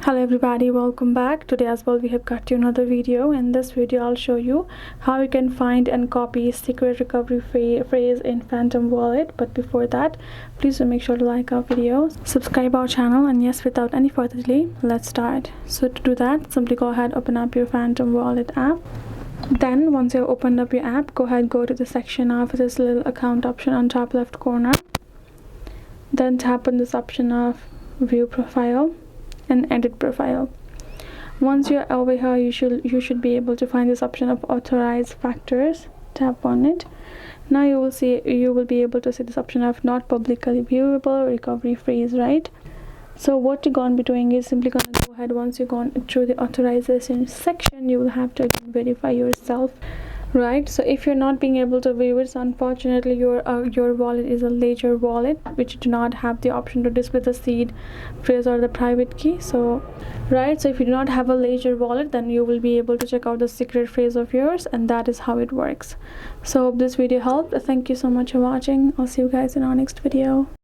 Hello everybody, welcome back. Today as well we have got you another video. In this video I'll show you how you can find and copy secret recovery phrase in Phantom Wallet. But before that, please do make sure to like our video, subscribe our channel, and yes, without any further delay, let's start. So to do that, simply go ahead, open up your Phantom Wallet app. Then once you've opened up your app, go ahead, go to the section of this little account option on top left corner. Then tap on this option of view profile and edit profile. Once you're over here, you should be able to find this option of authorized factors. Tap on it. Now you will be able to see this option of not publicly viewable recovery phrase, right? So what you're going to be doing is simply going to go ahead. Once you've gone through the authorization section, you will have to again verify yourself, right? So if you're not being able to view it, so unfortunately your wallet is a ledger wallet which do not have the option to display the seed phrase or the private key. So right, so if you do not have a ledger wallet, then you will be able to check out the secret phrase of yours, and that is how it works. So hope this video helped. Thank you so much for watching. I'll see you guys in our next video.